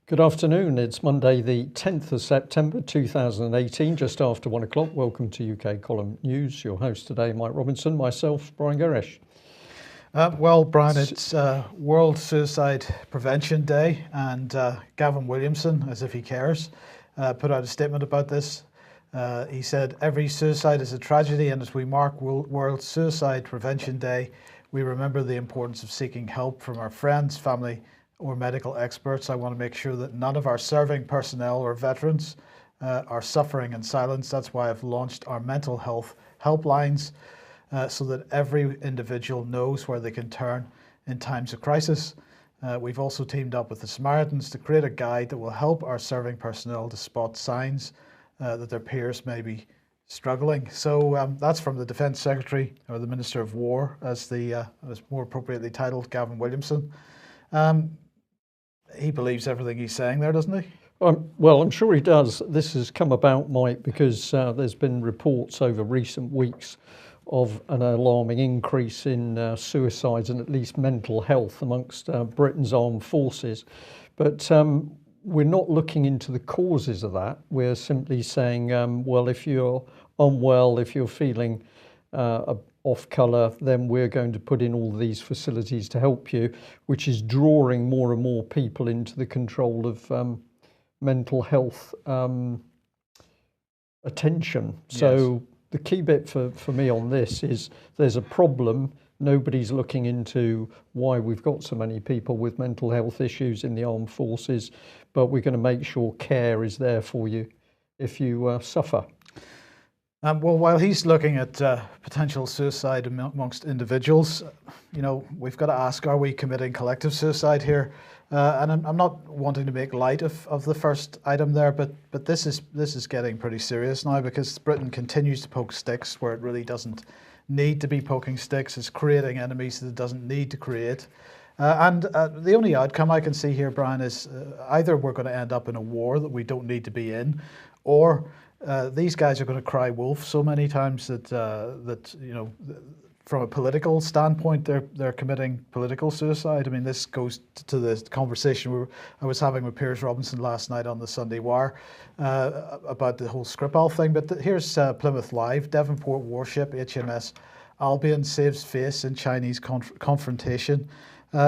Good afternoon. It's Monday, the 10th of September 2018, just after 1 o'clock. Welcome to UK Column News. Your host today, Mike Robinson, myself, Brian Gerrish. Well, Brian, it's World Suicide Prevention Day, and Gavin Williamson, as if he cares, put out a statement about this. He said, "Every suicide is a tragedy, and as we mark World Suicide Prevention Day, we remember the importance of seeking help from our friends, family, or medical experts. I want to make sure that none of our serving personnel or veterans are suffering in silence. That's why I've launched our mental health helplines so that every individual knows where they can turn in times of crisis. We've also teamed up with the Samaritans to create a guide that will help our serving personnel to spot signs that their peers may be struggling." So that's from the Defence Secretary, or the Minister of War, as more appropriately titled, Gavin Williamson. He believes everything he's saying there, doesn't he? Well, I'm sure he does. This has come about, Mike, because there's been reports over recent weeks of an alarming increase in suicides and at least mental health amongst Britain's armed forces. But we're not looking into the causes of that. We're simply saying, well, if you're unwell, if you're feeling off colour, then we're going to put in all these facilities to help you, which is drawing more and more people into the control of mental health attention. Yes. So the key bit for me on this is there's a problem. Nobody's looking into why we've got so many people with mental health issues in the armed forces, but we're going to make sure care is there for you if you suffer. Well, while he's looking at potential suicide amongst individuals, we've got to ask, are we committing collective suicide here? And I'm not wanting to make light of the first item there, but this is getting pretty serious now, because Britain continues to poke sticks where it really doesn't need to be poking sticks. It's creating enemies that it doesn't need to create. And the only outcome I can see here, Brian, is either we're going to end up in a war that we don't need to be in, or these guys are going to cry wolf so many times that from a political standpoint, they're committing political suicide. I mean, this goes to the conversation I was having with Piers Robinson last night on the Sunday Wire about the whole Skripal thing. But here's Plymouth Live. Devonport warship HMS Albion saves face in Chinese confrontation.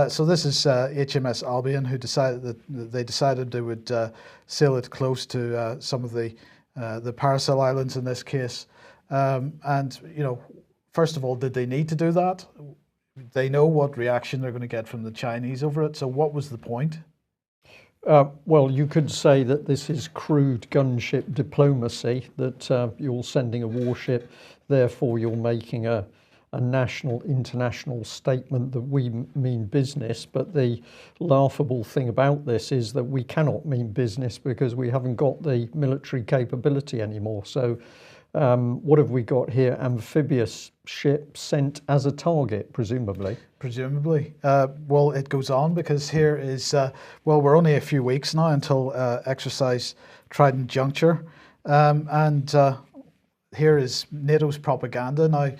So this is HMS Albion, who decided that they would sail it close to some of the Paracel Islands in this case. First of all, did they need to do that? They know what reaction they're going to get from the Chinese over it. So what was the point? Well, you could say that this is crude gunship diplomacy, that you're sending a warship, therefore you're making a national, international statement that we mean business. But the laughable thing about this is that we cannot mean business because we haven't got the military capability anymore. So what have we got here? Amphibious ship sent as a target, presumably. Presumably. Well, it goes on, because here is, we're only a few weeks now until exercise Trident Juncture. And here is NATO's propaganda. Now,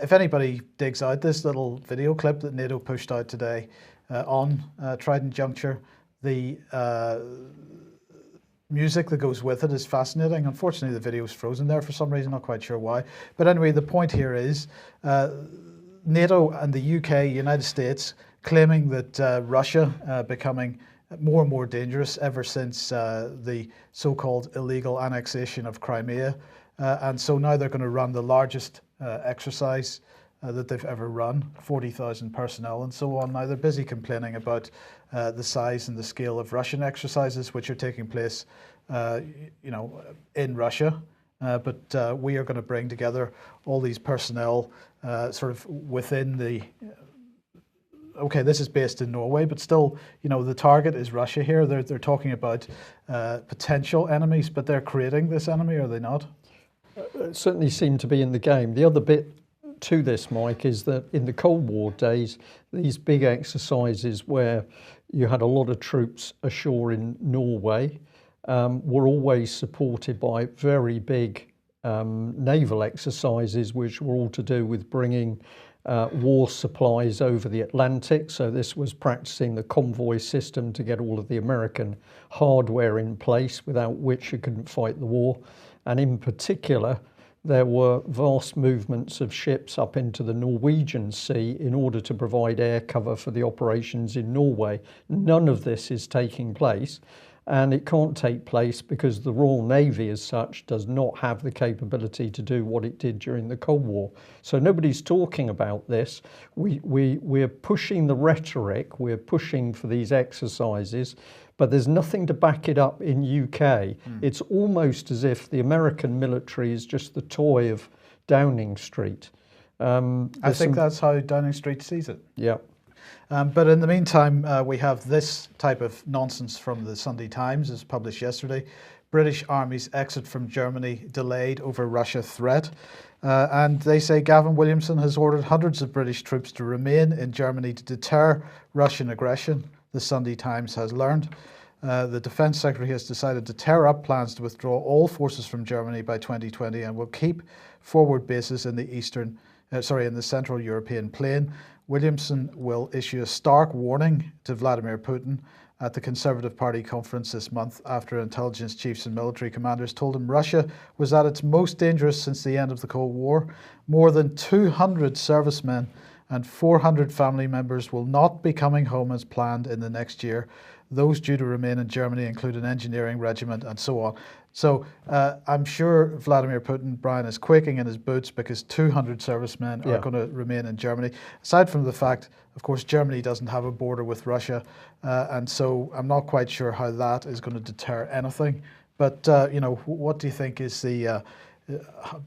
if anybody digs out this little video clip that NATO pushed out today on Trident Juncture, the music that goes with it is fascinating. Unfortunately, the video is frozen there for some reason, not quite sure why. But anyway, the point here is NATO and the UK, United States, claiming that Russia becoming more and more dangerous ever since the so-called illegal annexation of Crimea. And so now they're going to run the largest exercise that they've ever run, 40,000 personnel and so on. Now they're busy complaining about the size and the scale of Russian exercises, which are taking place, in Russia. But we are going to bring together all these personnel sort of within the. Okay, this is based in Norway, but still, the target is Russia here. They're talking about potential enemies, but they're creating this enemy, are they not? It certainly seemed to be in the game. The other bit to this, Mike, is that in the Cold War days, these big exercises where you had a lot of troops ashore in Norway were always supported by very big naval exercises, which were all to do with bringing war supplies over the Atlantic. So this was practicing the convoy system to get all of the American hardware in place, without which you couldn't fight the war. And in particular, there were vast movements of ships up into the Norwegian Sea in order to provide air cover for the operations in Norway. None of this is taking place, and it can't take place because the Royal Navy as such does not have the capability to do what it did during the Cold War. So nobody's talking about this. We're pushing the rhetoric, we're pushing for these exercises, but there's nothing to back it up in UK. It's almost as if the American military is just the toy of Downing Street. I think that's how Downing Street sees it. Yeah. But in the meantime, we have this type of nonsense from the Sunday Times, as published yesterday. British Army's exit from Germany delayed over Russia threat. And they say Gavin Williamson has ordered hundreds of British troops to remain in Germany to deter Russian aggression, the Sunday Times has learned. The Defence Secretary has decided to tear up plans to withdraw all forces from Germany by 2020 and will keep forward bases in the in the Central European plain. Williamson will issue a stark warning to Vladimir Putin at the Conservative Party conference this month after intelligence chiefs and military commanders told him Russia was at its most dangerous since the end of the Cold War. More than 200 servicemen and 400 family members will not be coming home as planned in the next year. Those due to remain in Germany include an engineering regiment and so on. So I'm sure Vladimir Putin, Brian, is quaking in his boots because 200 servicemen are going to remain in Germany. Aside from the fact, of course, Germany doesn't have a border with Russia, and so I'm not quite sure how that is going to deter anything. But, what do you think is the...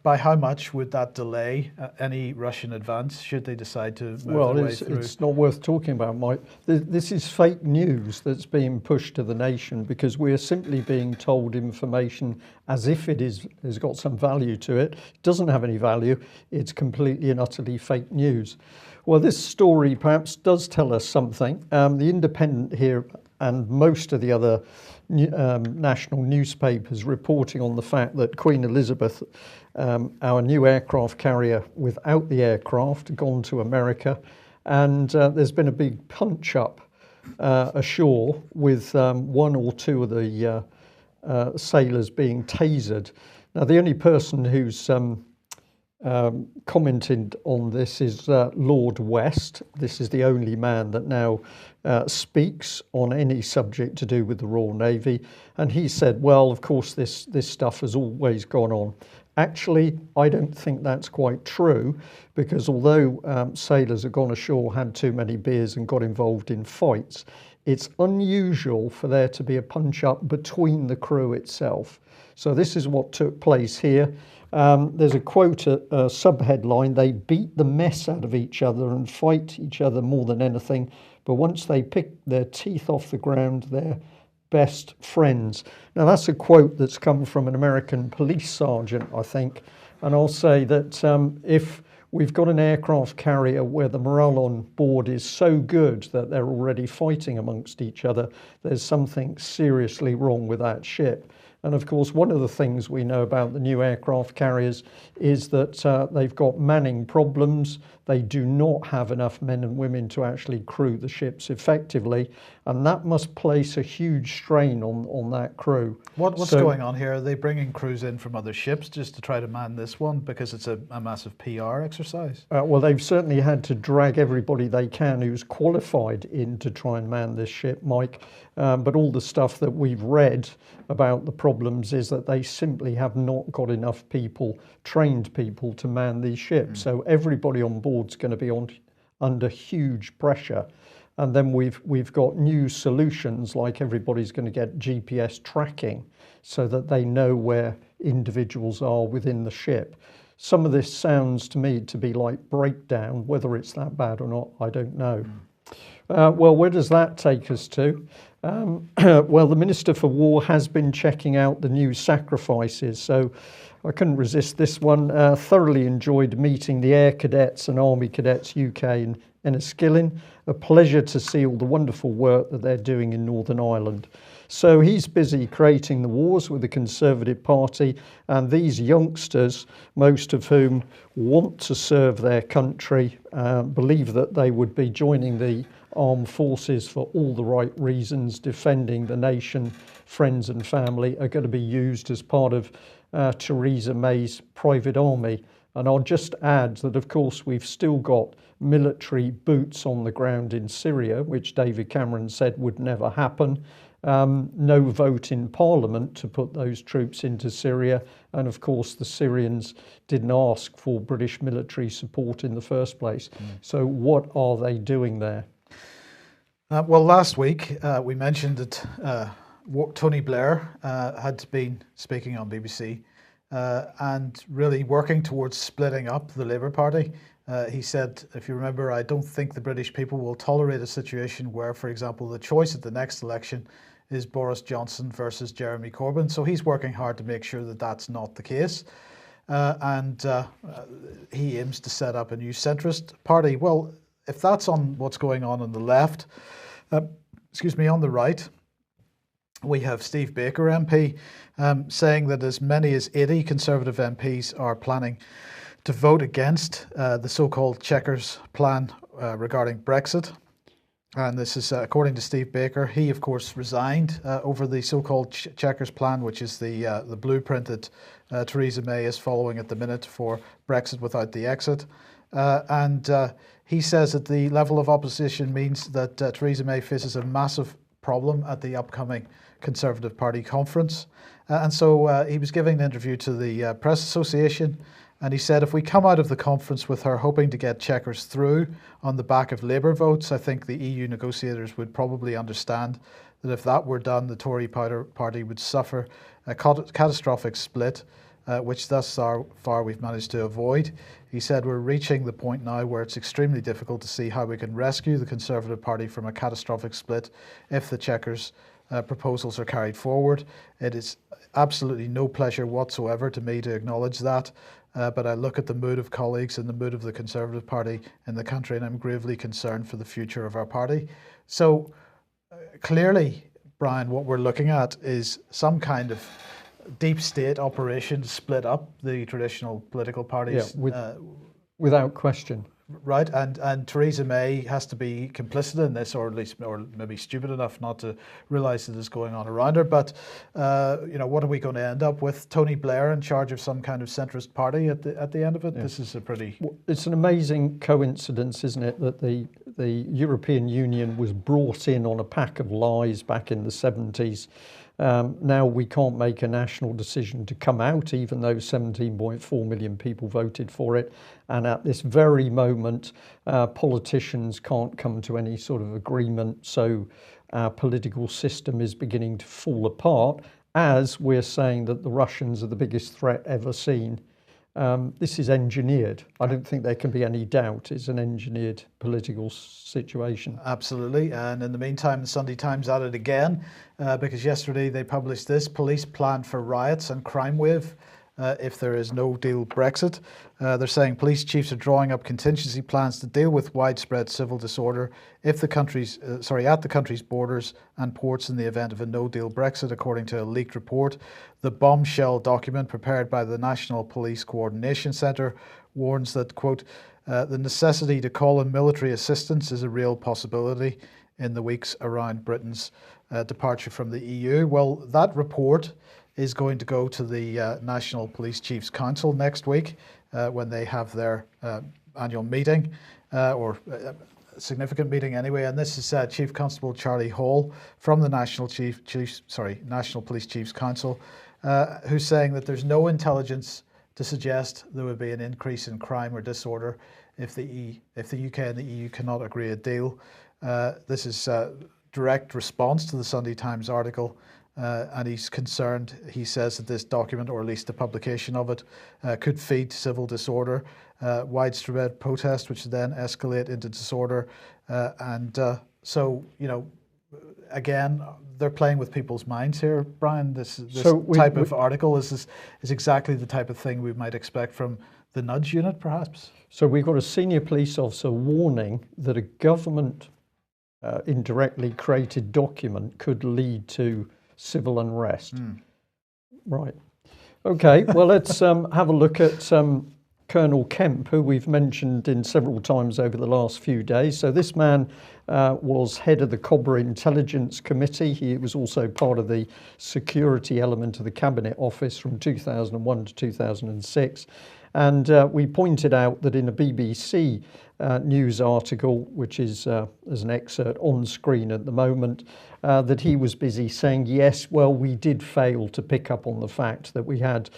by how much would that delay any Russian advance should they decide to move their way through? It's not worth talking about, Mike. This is fake news that's being pushed to the nation because we're simply being told information as if it has got some value to it. It doesn't have any value. It's completely and utterly fake news. Well, this story perhaps does tell us something. The Independent here and most of the other national newspapers reporting on the fact that Queen Elizabeth, our new aircraft carrier without the aircraft, gone to America, and there's been a big punch up ashore with one or two of the sailors being tasered. Now, the only person who's commented on this is Lord West. This is the only man that now speaks on any subject to do with the Royal Navy, and he said, well, of course this stuff has always gone on. Actually, I don't think that's quite true, because although sailors have gone ashore, had too many beers and got involved in fights, it's unusual for there to be a punch-up between the crew itself. So this is what took place here. There's a quote, a sub-headline, they beat the mess out of each other and fight each other more than anything, but once they pick their teeth off the ground, they're best friends. Now that's a quote that's come from an American police sergeant, I think, and I'll say that if we've got an aircraft carrier where the morale on board is so good that they're already fighting amongst each other, there's something seriously wrong with that ship. And of course, one of the things we know about the new aircraft carriers is that they've got manning problems. They do not have enough men and women to actually crew the ships effectively, and that must place a huge strain on that crew. What's going on here? Are they bringing crews in from other ships just to try to man this one because it's a massive PR exercise? Well, they've certainly had to drag everybody they can who's qualified in to try and man this ship, Mike. But all the stuff that we've read about the problems is that they simply have not got enough people, trained people, to man these ships. So everybody on board's going to be under huge pressure. And then we've got new solutions, like everybody's going to get GPS tracking so that they know where individuals are within the ship. Some of this sounds to me to be like breakdown. Whether it's that bad or not, I don't know. Well, where does that take us to? Well, the Minister for War has been checking out the new sacrifices, so I couldn't resist this one. Thoroughly enjoyed meeting the Air Cadets and Army Cadets UK in Enniskillen. A pleasure to see all the wonderful work that they're doing in Northern Ireland. So he's busy creating the wars with the Conservative Party, and these youngsters, most of whom want to serve their country, believe that they would be joining the armed forces for all the right reasons, defending the nation, friends and family, are going to be used as part of Theresa May's private army. And I'll just add that, of course, we've still got military boots on the ground in Syria, which David Cameron said would never happen. No vote in Parliament to put those troops into Syria. And of course, the Syrians didn't ask for British military support in the first place. So what are they doing there? Well, last week we mentioned that Tony Blair had been speaking on BBC and really working towards splitting up the Labour Party. He said, if you remember, I don't think the British people will tolerate a situation where, for example, the choice at the next election is Boris Johnson versus Jeremy Corbyn. So he's working hard to make sure that that's not the case. And he aims to set up a new centrist party. Well, if that's on what's going on the left, on the right, we have Steve Baker MP saying that as many as 80 Conservative MPs are planning to vote against the so-called Chequers plan regarding Brexit. And this is according to Steve Baker. He, of course, resigned over the so-called Chequers plan, which is the blueprint that Theresa May is following at the minute for Brexit without the exit. He says that the level of opposition means that Theresa May faces a massive problem at the upcoming Conservative Party conference. So he was giving an interview to the Press Association, and he said, if we come out of the conference with her hoping to get Chequers through on the back of Labour votes, I think the EU negotiators would probably understand that if that were done, the Tory party would suffer a catastrophic split, which thus far we've managed to avoid. He said, we're reaching the point now where it's extremely difficult to see how we can rescue the Conservative Party from a catastrophic split if the Chequers proposals are carried forward. It is absolutely no pleasure whatsoever to me to acknowledge that, but I look at the mood of colleagues and the mood of the Conservative Party in the country, and I'm gravely concerned for the future of our party. So clearly, Brian, what we're looking at is some kind of deep state operation to split up the traditional political parties. Yeah, without question. Right, and Theresa May has to be complicit in this, or maybe stupid enough not to realise that it's going on around her. But what are we going to end up with? Tony Blair in charge of some kind of centrist party at the end of it? Yeah. This is a pretty... It's an amazing coincidence, isn't it, that the European Union was brought in on a pack of lies back in the 70s. Now we can't make a national decision to come out, even though 17.4 million people voted for it. And at this very moment, politicians can't come to any sort of agreement. So our political system is beginning to fall apart as we're saying that the Russians are the biggest threat ever seen. This is engineered. I don't think there can be any doubt it's an engineered political situation. Absolutely. And in the meantime, the Sunday Times at it again, because yesterday they published this: police plan for riots and crime wave if there is no deal Brexit. They're saying police chiefs are drawing up contingency plans to deal with widespread civil disorder if the country's at the country's borders and ports in the event of a no-deal Brexit, according to a leaked report. The bombshell document prepared by the National Police Coordination Centre warns that, quote, the necessity to call in military assistance is a real possibility in the weeks around Britain's departure from the EU. Well, that report is going to go to the National Police Chiefs Council next week when they have their annual meeting, or a significant meeting anyway. And this is Chief Constable Charlie Hall from the National Police Chiefs Council, who's saying that there's no intelligence to suggest there would be an increase in crime or disorder if the UK and the EU cannot agree a deal. This is direct response to the Sunday Times article. And he's concerned, he says, that this document, or at least the publication of it, could feed civil disorder, widespread protest, which would then escalate into disorder. So, again, they're playing with people's minds here, Brian. This type of article is exactly the type of thing we might expect from the nudge unit, perhaps. So we've got a senior police officer warning that a government indirectly created document could lead to civil unrest. Right. Okay, well, let's have a look at Colonel Kemp, who we've mentioned in several times over the last few days. So this man was head of the Cobra Intelligence Committee. He was also part of the security element of the Cabinet Office from 2001 to 2006. And we pointed out that in a BBC news article, which is as an excerpt on screen at the moment, that he was busy saying, yes, well, we did fail to pick up on the fact that we had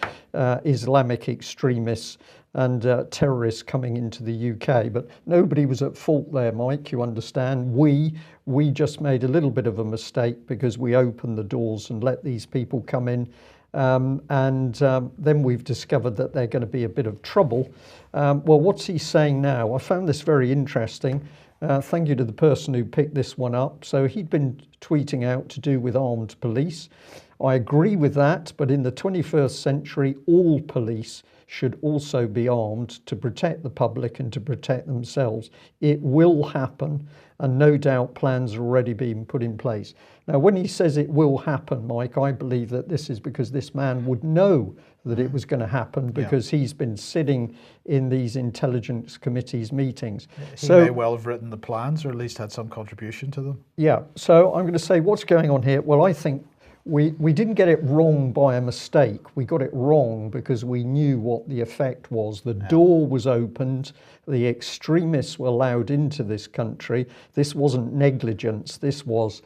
Islamic extremists and terrorists coming into the UK. But nobody was at fault there, Mike, you understand. We just made a little bit of a mistake because we opened the doors and let these people come in. Then we've discovered that they're going to be a bit of trouble. Well, what's he saying now? I found this very interesting. Thank you to the person who picked this one up. So he'd been tweeting out to do with armed police. I agree with that, but in the 21st century, all police should also be armed to protect the public and to protect themselves. It will happen, and no doubt plans are already being put in place. Now, when he says it will happen, Mike, I believe that this is because this man would know that it was going to happen because he's been sitting in these intelligence committees meetings. He may well have written the plans, or at least had some contribution to them. Yeah, so I'm going to say what's going on here. Well, I think we didn't get it wrong by a mistake. We got it wrong because we knew what the effect was. The door was opened. The extremists were allowed into this country. This wasn't negligence. This was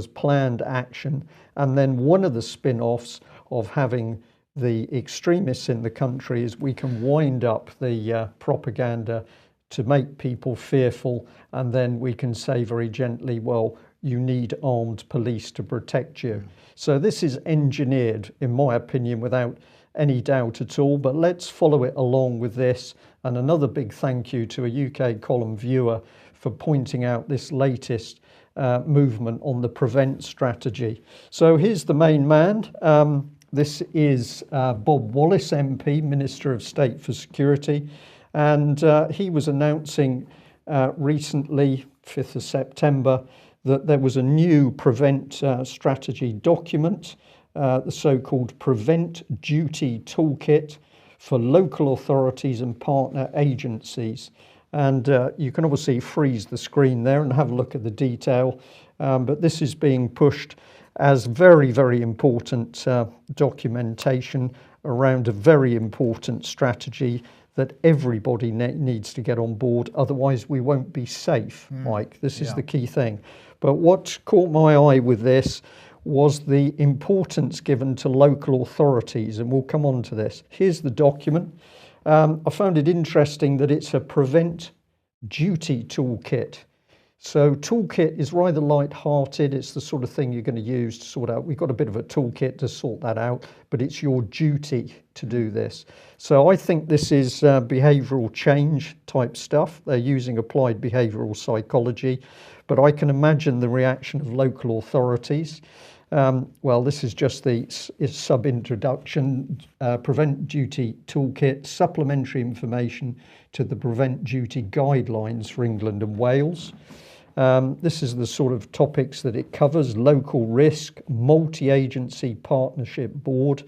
planned action. And then one of the spin-offs of having the extremists in the country is we can wind up the propaganda to make people fearful, and then we can say very gently, well, you need armed police to protect you. So this is engineered, in my opinion, without any doubt at all, but let's follow it along with this. And another big thank you to a UK column viewer for pointing out this latest movement on the prevent strategy. So here's the main man. This is Bob Wallace MP, Minister of State for Security, and he was announcing recently, 5th of September, that there was a new prevent strategy document, the so-called Prevent Duty Toolkit for local authorities and partner agencies. And you can obviously freeze the screen there and have a look at the detail, but this is being pushed as very, very important documentation around a very important strategy that everybody needs to get on board, otherwise we won't be safe, Mike. This is the key thing. But what caught my eye with this was the importance given to local authorities, and we'll come on to this. Here's the document. I found it interesting that it's a prevent duty toolkit. So toolkit is rather light-hearted. It's the sort of thing you're going to use to sort out. We've got a bit of a toolkit to sort that out, but it's your duty to do this. So I think this is behavioural change type stuff. They're using applied behavioural psychology, but I can imagine the reaction of local authorities. Well, this is just the sub-introduction, Prevent Duty Toolkit, supplementary information to the Prevent Duty guidelines for England and Wales. This is the sort of topics that it covers: local risk, multi-agency partnership board.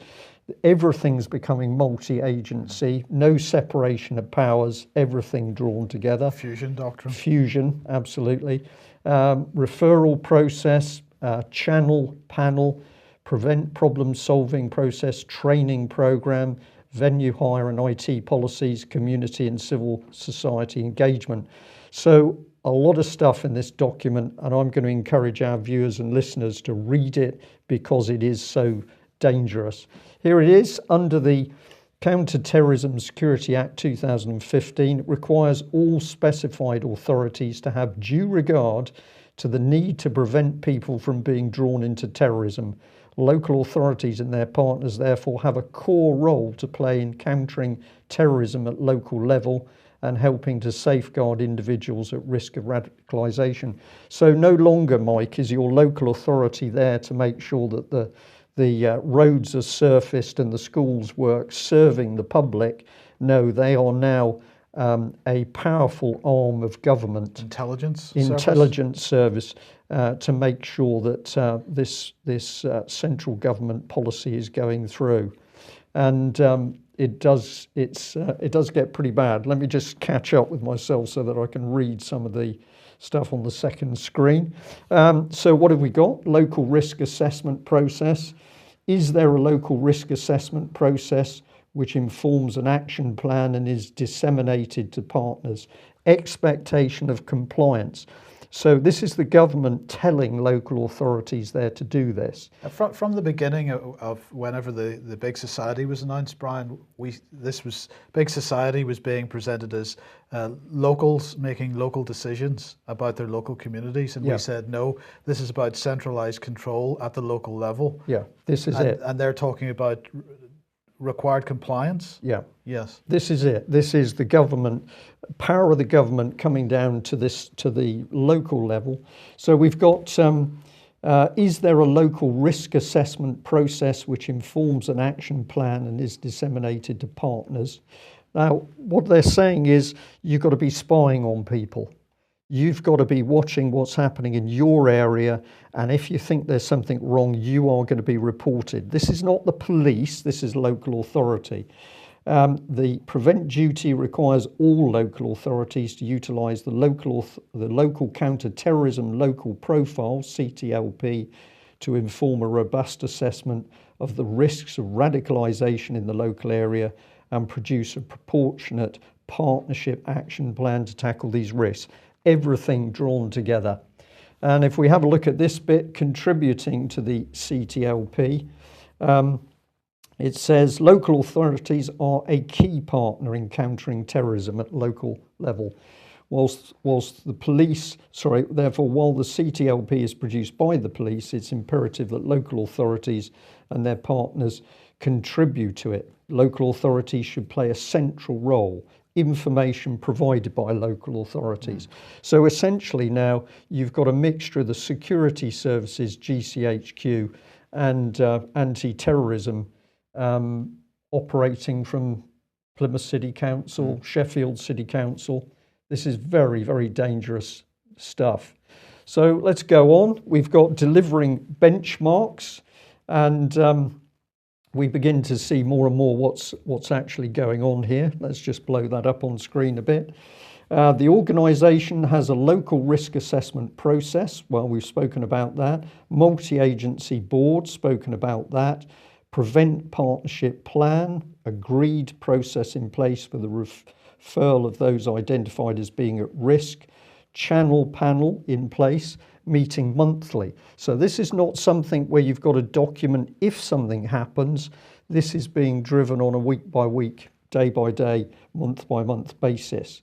Everything's becoming multi-agency, no separation of powers, everything drawn together. Fusion doctrine. Fusion, absolutely. Referral process, channel panel, prevent problem solving process, training program, venue hire and IT policies, community and civil society engagement. So a lot of stuff in this document, and I'm going to encourage our viewers and listeners to read it because it is so dangerous. Here it is under the Counter-Terrorism Security Act 2015. It requires all specified authorities to have due regard to the need to prevent people from being drawn into terrorism. Local authorities and their partners therefore have a core role to play in countering terrorism at local level and helping to safeguard individuals at risk of radicalisation. So no longer, Mike, is your local authority there to make sure that the roads are surfaced and the schools work serving the public. No, they are now a powerful arm of government, Intelligence service, to make sure that this central government policy is going through, and it does get pretty bad. Let me just catch up with myself so that I can read some of the stuff on the second screen. So what have we got? Local risk assessment process. Is there a local risk assessment process which informs an action plan and is disseminated to partners? Expectation of compliance. So this is the government telling local authorities there to do this. From the beginning of whenever the Big Society was announced, Brian, Big Society was being presented as locals making local decisions about their local communities, and we said no, this is about centralised control at the local level. Yeah, this is it. And they're talking about required compliance. Yeah. Yes. This is it. This is the government, power of the government coming down to the local level. So we've got, is there a local risk assessment process which informs an action plan and is disseminated to partners? Now, what they're saying is you've got to be spying on people. You've got to be watching what's happening in your area, and if you think there's something wrong, you are going to be reported. This is not the police, this is local authority. The prevent duty requires all local authorities to utilise the local counter-terrorism local profile, CTLP, to inform a robust assessment of the risks of radicalisation in the local area and produce a proportionate partnership action plan to tackle these risks. Everything drawn together. And if we have a look at this bit, contributing to the CTLP, it says local authorities are a key partner in countering terrorism at local level. Whilst the police, therefore, while the CTLP is produced by the police, it's imperative that local authorities and their partners contribute to it. Local authorities should play a central role. Information provided by local authorities. So essentially now you've got a mixture of the security services, GCHQ, and anti-terrorism operating from Plymouth City Council, Sheffield City Council. This is very, very dangerous stuff. So let's go on. We've got delivering benchmarks, and we begin to see more and more what's actually going on here. Let's just blow that up on screen a bit. The organisation has a local risk assessment process. Well, we've spoken about that. Multi-agency board, spoken about that. Prevent partnership plan, agreed process in place for the referral of those identified as being at risk. Channel panel in place, meeting monthly. So this is not something where you've got to document if something happens. This is being driven on a week by week, day by day, month by month basis.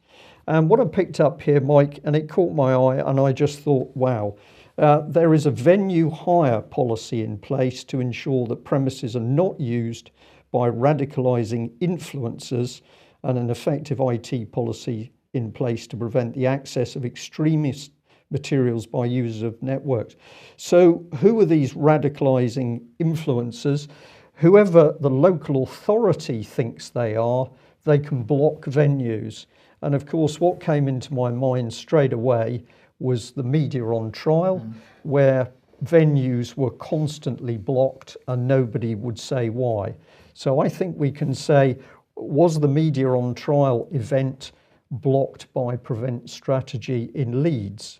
And what I picked up here, Mike, and it caught my eye, and I just thought, wow, there is a venue hire policy in place to ensure that premises are not used by radicalising influencers, and an effective IT policy in place to prevent the access of extremist materials by users of networks. So who are these radicalising influencers? Whoever the local authority thinks they are, they can block venues. And of course, what came into my mind straight away was the media on trial, where venues were constantly blocked and nobody would say why. So I think we can say, was the media on trial event blocked by Prevent Strategy in Leeds?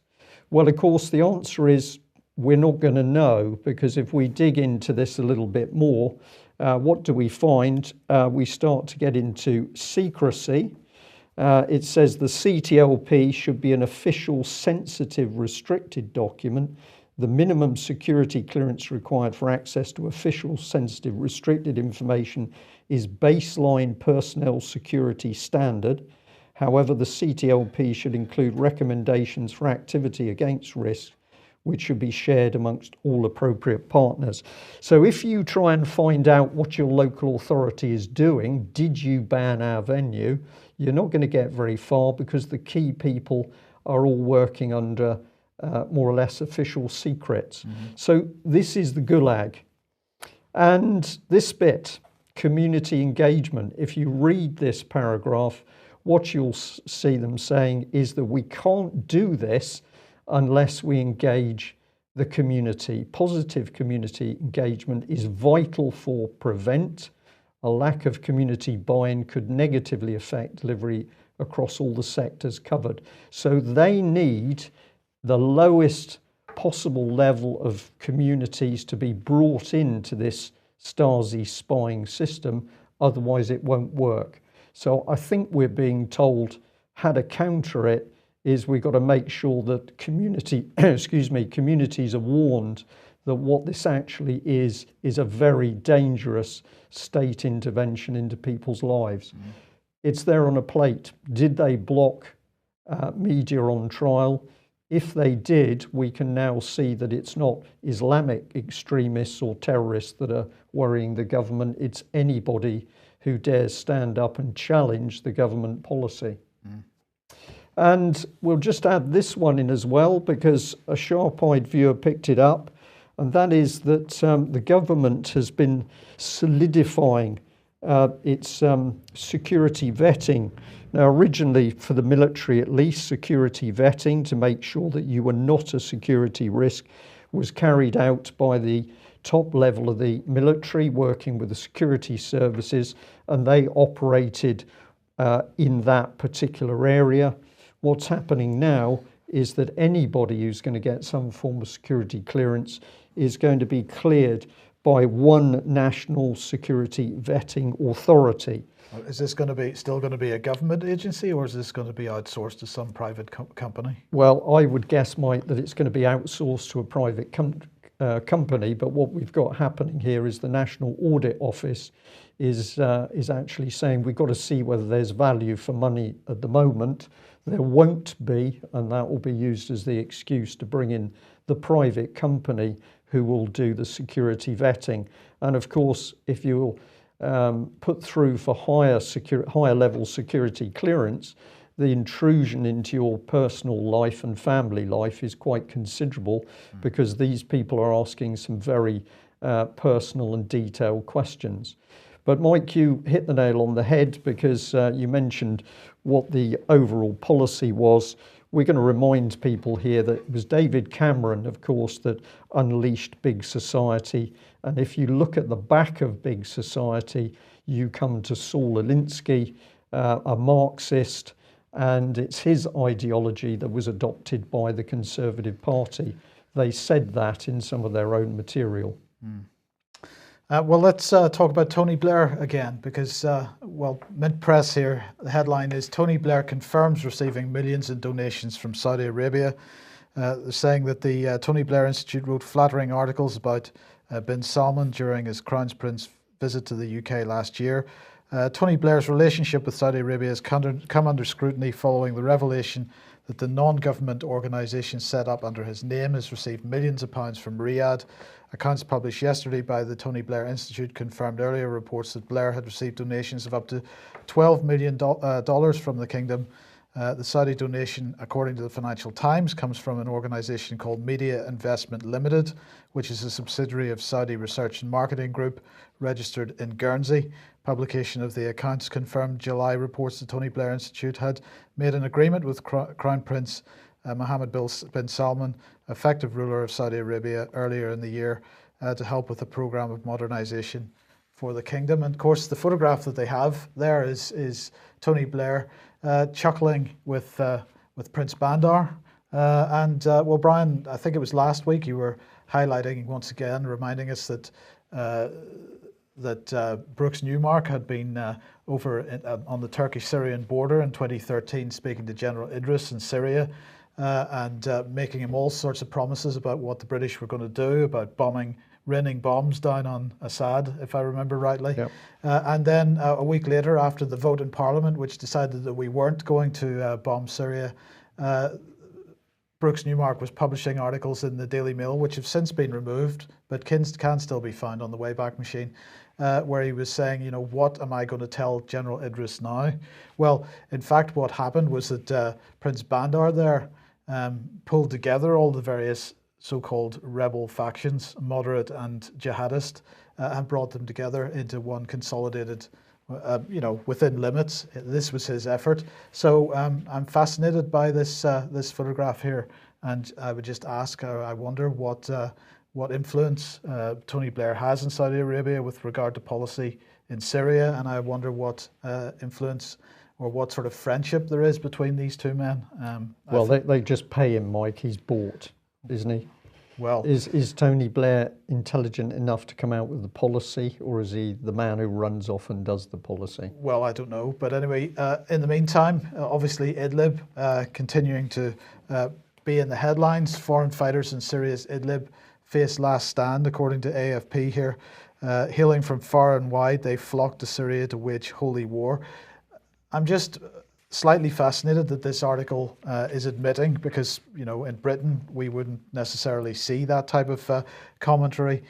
Well, of course, the answer is we're not going to know, because if we dig into this a little bit more, what do we find? We start to get into secrecy. It says the CTLP should be an official, sensitive, restricted document. The minimum security clearance required for access to official, sensitive, restricted information is baseline personnel security standard. However, the CTLP should include recommendations for activity against risk, which should be shared amongst all appropriate partners. So if you try and find out what your local authority is doing, did you ban our venue, you're not going to get very far, because the key people are all working under more or less official secrets. So this is the gulag. And this bit, community engagement, if you read this paragraph, what you'll see them saying is that we can't do this unless we engage the community. Positive community engagement is vital for prevent. A lack of community buy-in could negatively affect delivery across all the sectors covered. So they need the lowest possible level of communities to be brought into this Stasi spying system, otherwise it won't work. So I think we're being told how to counter it is we've got to make sure that communities are warned that what this actually is a very dangerous state intervention into people's lives. Mm-hmm. It's there on a plate. Did they block media on trial? If they did, we can now see that it's not Islamic extremists or terrorists that are worrying the government. It's anybody who dares stand up and challenge the government policy. Mm. And we'll just add this one in as well, because a sharp-eyed viewer picked it up, and that is that the government has been solidifying its security vetting. Now, originally, for the military at least, security vetting to make sure that you were not a security risk was carried out by the top level of the military, working with the security services, and they operated in that particular area. What's happening now is that anybody who's going to get some form of security clearance is going to be cleared by one national security vetting authority. Is this going to be still going to be a government agency, or is this going to be outsourced to some private company? Well, I would guess, Mike, that it's going to be outsourced to a private company. But what we've got happening here is the National Audit Office is actually saying we've got to see whether there's value for money at the moment. There won't be, and that will be used as the excuse to bring in the private company who will do the security vetting. And of course, if you'll put through for higher level security clearance, the intrusion into your personal life and family life is quite considerable, because these people are asking some very personal and detailed questions. But Mike, you hit the nail on the head, because you mentioned what the overall policy was. We're going to remind people here that it was David Cameron, of course, that unleashed Big Society. And if you look at the back of Big Society, you come to Saul Alinsky, a Marxist, and it's his ideology that was adopted by the Conservative Party. They said that in some of their own material. Mm. Well, let's talk about Tony Blair again, because, Mint Press here, the headline is Tony Blair confirms receiving millions in donations from Saudi Arabia. They're saying that the Tony Blair Institute wrote flattering articles about bin Salman during his Crown Prince visit to the UK last year. Tony Blair's relationship with Saudi Arabia has come under scrutiny following the revelation that the non-government organisation set up under his name has received millions of pounds from Riyadh. Accounts published yesterday by the Tony Blair Institute confirmed earlier reports that Blair had received donations of up to $12 million from the kingdom. The Saudi donation, according to the Financial Times, comes from an organisation called Media Investment Limited, which is a subsidiary of Saudi Research and Marketing Group, registered in Guernsey. Publication of the accounts confirmed July reports the Tony Blair Institute had made an agreement with Crown Prince Mohammed bin Salman, effective ruler of Saudi Arabia, earlier in the year to help with a programme of modernisation for the kingdom. And of course, the photograph that they have there is Tony Blair chuckling with Prince Bandar. Well, Brian, I think it was last week you were highlighting once again, reminding us that Brooks Newmark had been over on the Turkish-Syrian border in 2013, speaking to General Idris in Syria, and making him all sorts of promises about what the British were going to do, about raining bombs down on Assad, if I remember rightly. Yep. And then a week later, after the vote in Parliament, which decided that we weren't going to bomb Syria, Brooks Newmark was publishing articles in the Daily Mail, which have since been removed, but can still be found on the Wayback Machine, where he was saying, what am I going to tell General Idris now? Well, in fact, what happened was that Prince Bandar there pulled together all the various so-called rebel factions, moderate and jihadist, and brought them together into one consolidated within limits. This was his effort. So I'm fascinated by this photograph here, and I would just ask, I wonder what influence Tony Blair has in Saudi Arabia with regard to policy in Syria, and I wonder what influence or what sort of friendship there is between these two men. Well, they just pay him, Mike. He's bought, isn't he? Well, is Tony Blair intelligent enough to come out with the policy, or is he the man who runs off and does the policy? Well, I don't know. But anyway, in the meantime, obviously Idlib continuing to be in the headlines. Foreign fighters in Syria's Idlib face last stand, according to AFP here. Hailing from far and wide, they flocked to Syria to wage holy war. I'm just slightly fascinated that this article is admitting, because in Britain we wouldn't necessarily see that type of commentary,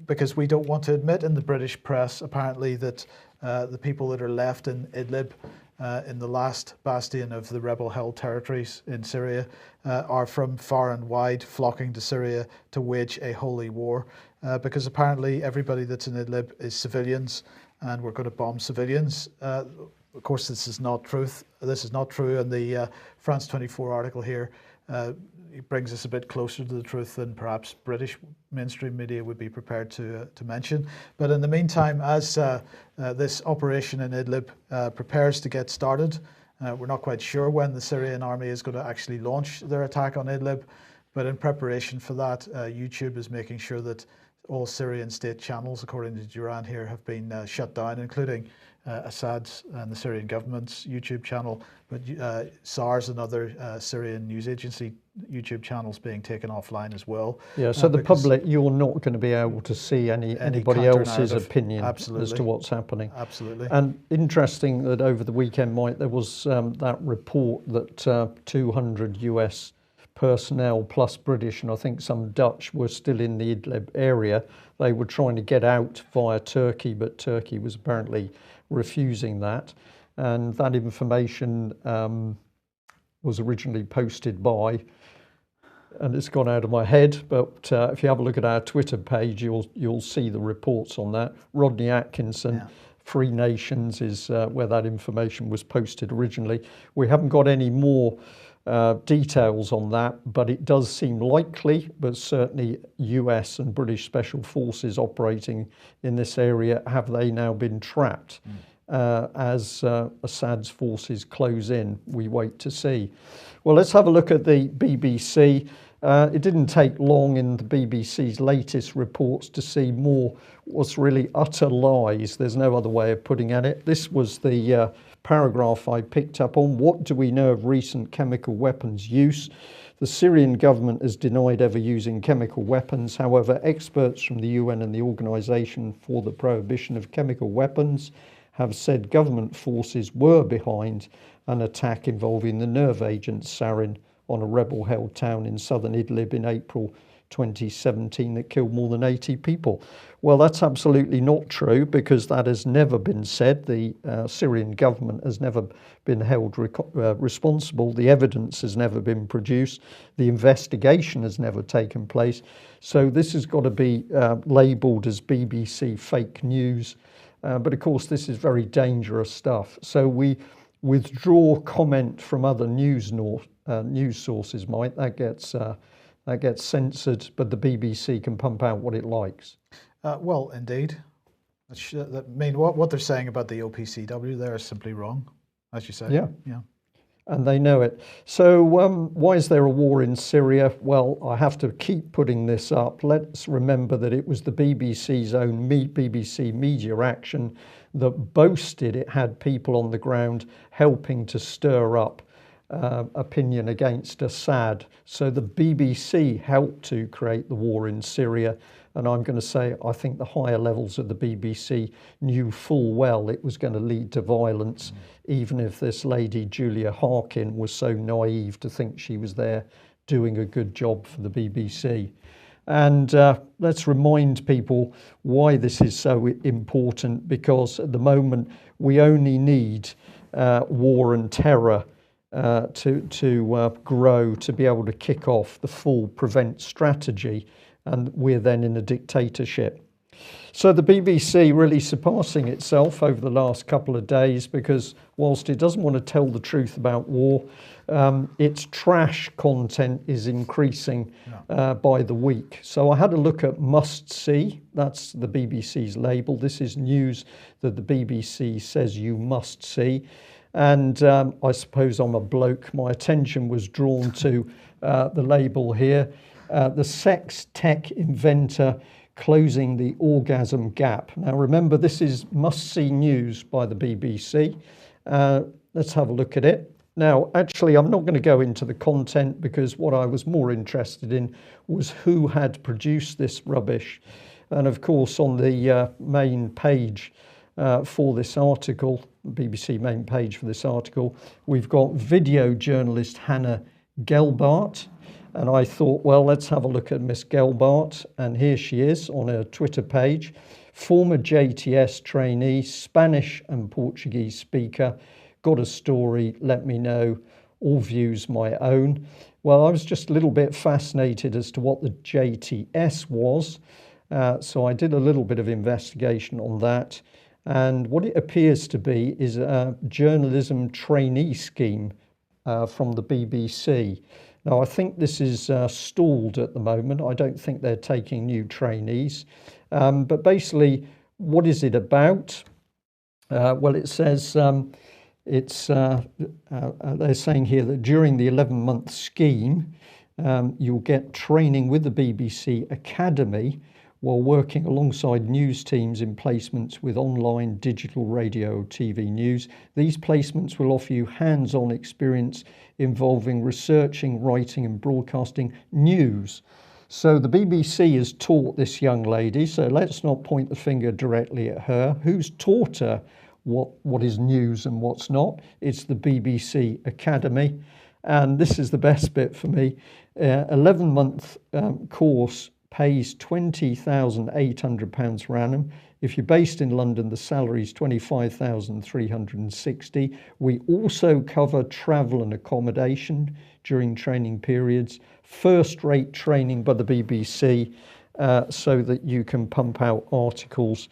because we don't want to admit in the British press apparently that the people that are left in Idlib, in the last bastion of the rebel-held territories in Syria, are from far and wide, flocking to Syria to wage a holy war, because apparently everybody that's in Idlib is civilians, and we're going to bomb civilians. Of course, this is not truth. This is not true. And the France 24 article here it brings us a bit closer to the truth than perhaps British mainstream media would be prepared to mention. But in the meantime, as this operation in Idlib prepares to get started, we're not quite sure when the Syrian army is going to actually launch their attack on Idlib. But in preparation for that, YouTube is making sure that all Syrian state channels, according to Duran here, have been shut down, including Assad's and the Syrian government's YouTube channel, but SARS and other Syrian news agency YouTube channels being taken offline as well. Yeah, so the public, you're not going to be able to see anybody else's opinion as to what's happening. Absolutely. And interesting that over the weekend, Mike, there was that report that 200 US personnel plus British and I think some Dutch were still in the Idlib area. They were trying to get out via Turkey, but Turkey was apparently refusing that. And that information was originally posted by, and it's gone out of my head, but if you have a look at our Twitter page, you'll see the reports on that. Rodney Atkinson, yeah. Free Nations is where that information was posted originally. We haven't got any more details on that, but it does seem likely, but certainly US and British special forces operating in this area, have they now been trapped? As Assad's forces close in? We wait to see. Well, let's have a look at the BBC. It didn't take long in the BBC's latest reports to see more what's really utter lies. There's no other way of putting it. This was the paragraph I picked up on. What do we know of recent chemical weapons use? The Syrian government has denied ever using chemical weapons. However, experts from the UN and the Organisation for the Prohibition of Chemical Weapons have said government forces were behind an attack involving the nerve agent sarin on a rebel-held town in southern Idlib in April 2017 that killed more than 80 people. Well, that's absolutely not true, because that has never been said. The Syrian government has never been held responsible. The evidence has never been produced. The investigation has never taken place. So this has got to be labelled as BBC fake news. But of course, this is very dangerous stuff. So we withdraw comment from other news sources, Mike. That gets censored, but the BBC can pump out what it likes. Well, indeed. I mean, what they're saying about the OPCW there is simply wrong, as you say. Yeah. Yeah. And they know it. So why is there a war in Syria? Well, I have to keep putting this up. Let's remember that it was the BBC's own BBC Media Action that boasted it had people on the ground helping to stir up opinion against Assad. So the BBC helped to create the war in Syria. And I'm going to say, I think the higher levels of the BBC knew full well it was going to lead to violence, even if this lady, Julia Harkin, was so naive to think she was there doing a good job for the BBC. And let's remind people why this is so important, because at the moment we only need war and terror to grow, to be able to kick off the full prevent strategy, and we're then in a dictatorship. So the BBC really surpassing itself over the last couple of days, because whilst it doesn't want to tell the truth about war, its trash content is increasing by the week. So I had a look at Must See. That's the BBC's label. This is news that the BBC says you must see. And I suppose I'm a bloke. My attention was drawn to the label here. The sex tech inventor closing the orgasm gap. Now remember, this is must-see news by the BBC. Let's have a look at it. Now, actually, I'm not going to go into the content, because what I was more interested in was who had produced this rubbish. And of course, on the main page for this article, BBC main page for this article, we've got video journalist Hannah Gelbart. And I thought, well, let's have a look at Miss Gelbart. And here she is on her Twitter page. Former JTS trainee, Spanish and Portuguese speaker. Got a story, let me know. All views my own. Well, I was just a little bit fascinated as to what the JTS was. So I did a little bit of investigation on that. And what it appears to be is a journalism trainee scheme from the BBC. Now, I think this is stalled at the moment. I don't think they're taking new trainees. But basically, what is it about? Well, it says they're saying here that during the 11-month scheme, you'll get training with the BBC Academy while working alongside news teams in placements with online, digital, radio, TV news. These placements will offer you hands-on experience involving researching, writing and broadcasting news. So the BBC has taught this young lady, so let's not point the finger directly at her. Who's taught her what is news and what's not? It's the BBC Academy. And this is the best bit for me. 11-month course pays £20,800 per annum. If you're based in London, the salary is £25,360. We also cover travel and accommodation during training periods, first-rate training by the BBC, so that you can pump out articles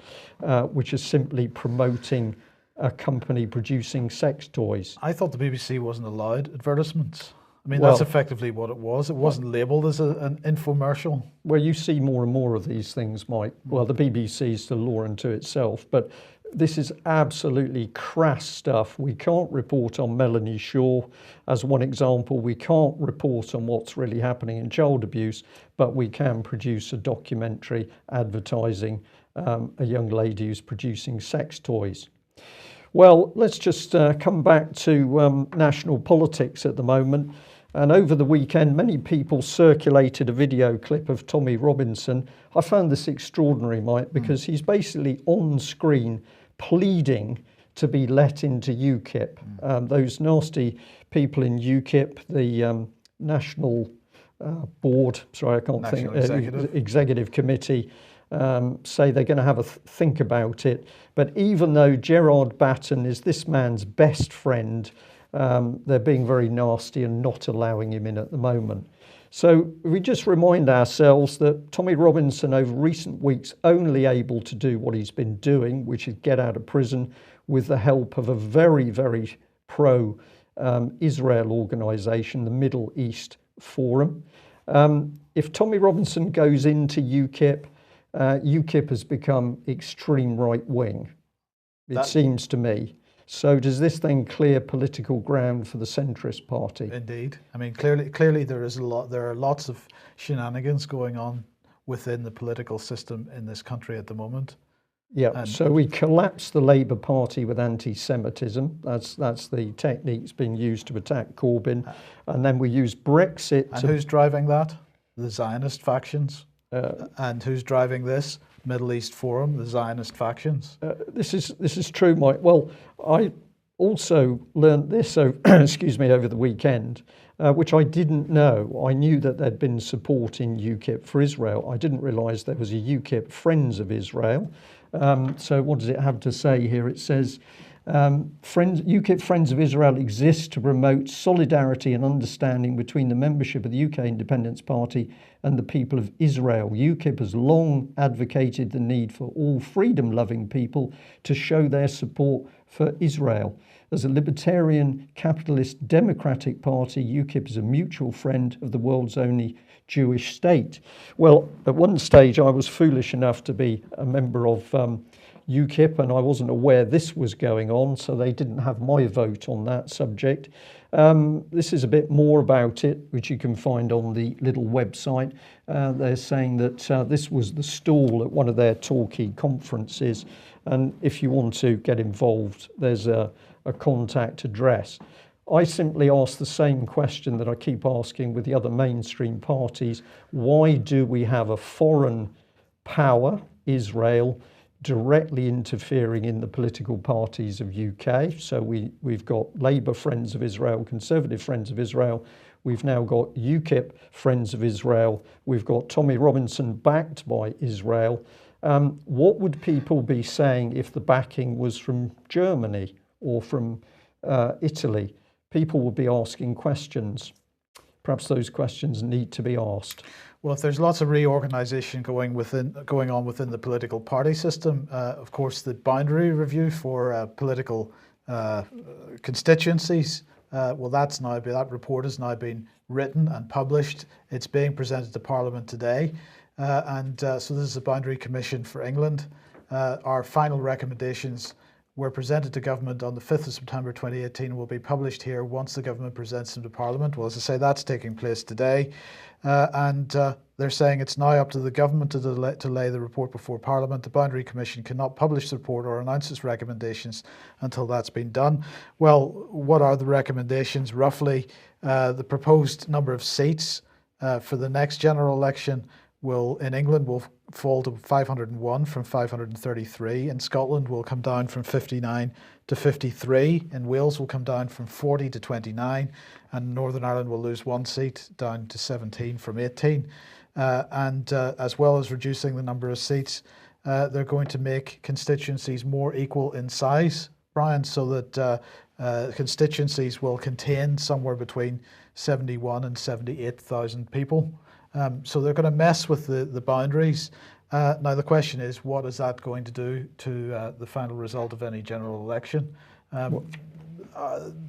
which are simply promoting a company producing sex toys. I thought the BBC wasn't allowed advertisements. I mean, that's effectively what it was. It wasn't labelled as an infomercial. Well, you see more and more of these things, Mike. Well, the BBC is the law unto itself, but this is absolutely crass stuff. We can't report on Melanie Shaw as one example. We can't report on what's really happening in child abuse, but we can produce a documentary advertising a young lady who's producing sex toys. Well, let's just come back to national politics at the moment. And over the weekend, many people circulated a video clip of Tommy Robinson. I found this extraordinary, Mike, because he's basically on screen pleading to be let into UKIP. Those nasty people in UKIP, the National Board, sorry, I can't think, Executive Committee, say they're going to have a think about it. But even though Gerard Batten is this man's best friend, they're being very nasty and not allowing him in at the moment. So we just remind ourselves that Tommy Robinson over recent weeks only able to do what he's been doing, which is get out of prison with the help of a very, very pro-Israel organisation, the Middle East Forum. If Tommy Robinson goes into UKIP, UKIP has become extreme right wing, it seems to me. So does this then clear political ground for the centrist party? Indeed. I mean, clearly there are lots of shenanigans going on within the political system in this country at the moment. Yeah, so we collapse the Labour Party with anti-Semitism. That's the techniques being used to attack Corbyn. And then we use Brexit. And who's driving that? The Zionist factions. And who's driving this? Middle East Forum, the Zionist factions. This is true, Mike. Well, I also learned this, excuse me, over the weekend, which I didn't know. I knew that there'd been support in UKIP for Israel. I didn't realise there was a UKIP Friends of Israel. So what does it have to say here? It says, UKIP Friends of Israel exists to promote solidarity and understanding between the membership of the UK Independence Party and the people of Israel. UKIP has long advocated the need for all freedom-loving people to show their support for Israel. As a libertarian, capitalist, democratic party, UKIP is a mutual friend of the world's only Jewish state. Well, at one stage I was foolish enough to be a member of UKIP, and I wasn't aware this was going on, so they didn't have my vote on that subject. This is a bit more about it, which you can find on the little website. They're saying that this was the stall at one of their Torquay conferences, and if you want to get involved, there's a contact address. I simply ask the same question that I keep asking with the other mainstream parties. Why do we have a foreign power, Israel, directly interfering in the political parties of UK? So we've got Labour Friends of Israel, Conservative Friends of Israel. We've now got UKIP Friends of Israel. We've got Tommy Robinson backed by Israel. What would people be saying if the backing was from Germany or from Italy? People will be asking questions. Perhaps those questions need to be asked. Well, if there's lots of reorganisation going on within the political party system, of course, the boundary review for political constituencies, well, that report has now been written and published. It's being presented to Parliament today, so this is a boundary commission for England. Our final recommendations were presented to government on the 5th of September 2018 and will be published here once the government presents them to Parliament. Well, as I say, that's taking place today. They're saying it's now up to the government to lay the report before Parliament. The Boundary Commission cannot publish the report or announce its recommendations until that's been done. Well, what are the recommendations? Roughly, the proposed number of seats for the next general election in England will fall to 501 from 533. In Scotland will come down from 59 to 53. In Wales will come down from 40 to 29. And Northern Ireland will lose 1 seat down to 17 from 18. As well as reducing the number of seats, they're going to make constituencies more equal in size, Brian, so that constituencies will contain somewhere between 71 and 78,000 people. So they're going to mess with the boundaries. Now the question is, what is that going to do to the final result of any general election?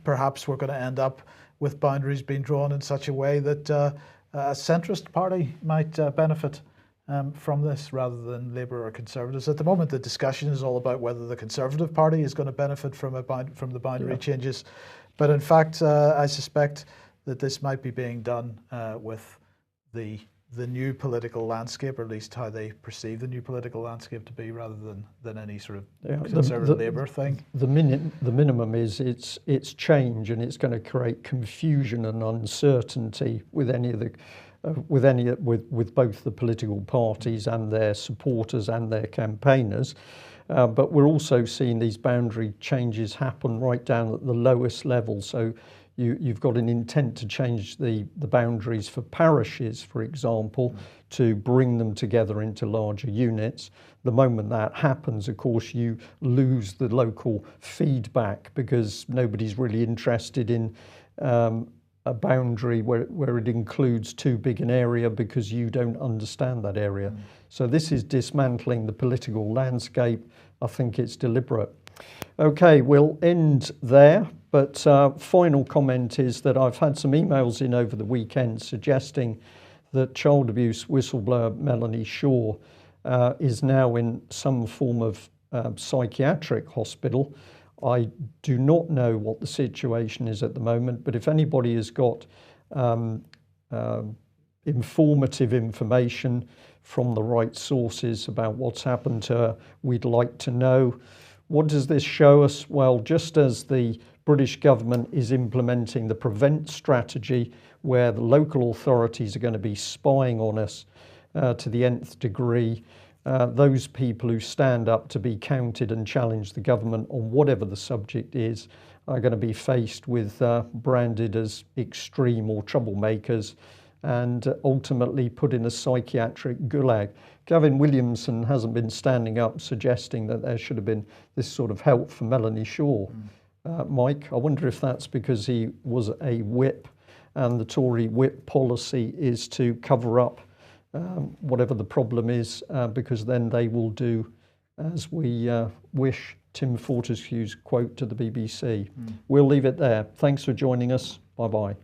Perhaps we're going to end up with boundaries being drawn in such a way that a centrist party might benefit from this rather than Labour or Conservatives. At the moment, the discussion is all about whether the Conservative Party is going to benefit from the boundary changes. But in fact, I suspect that this might be being done with the new political landscape, or at least how they perceive the new political landscape to be, rather than any sort of Conservative Labour thing. The minimum is it's change, and it's going to create confusion and uncertainty with with both the political parties and their supporters and their campaigners. But we're also seeing these boundary changes happen right down at the lowest level. So you've got an intent to change the boundaries for parishes, for example, to bring them together into larger units. The moment that happens, of course, you lose the local feedback because nobody's really interested in a boundary where it includes too big an area because you don't understand that area. So this is dismantling the political landscape. I think it's deliberate. Okay, we'll end there. But final comment is that I've had some emails in over the weekend suggesting that child abuse whistleblower Melanie Shaw is now in some form of psychiatric hospital. I do not know what the situation is at the moment, but if anybody has got informative information from the right sources about what's happened to her, we'd like to know. What does this show us? Well, just as the British government is implementing the prevent strategy, where the local authorities are going to be spying on us to the nth degree, those people who stand up to be counted and challenge the government on whatever the subject is are going to be faced with branded as extreme or troublemakers, and ultimately put in a psychiatric gulag. Gavin Williamson hasn't been standing up suggesting that there should have been this sort of help for Melanie Shaw. Mike, I wonder if that's because he was a whip and the Tory whip policy is to cover up whatever the problem is, because then they will do as we wish. Tim Fortescue's quote to the BBC. We'll leave it there. Thanks for joining us. Bye-bye.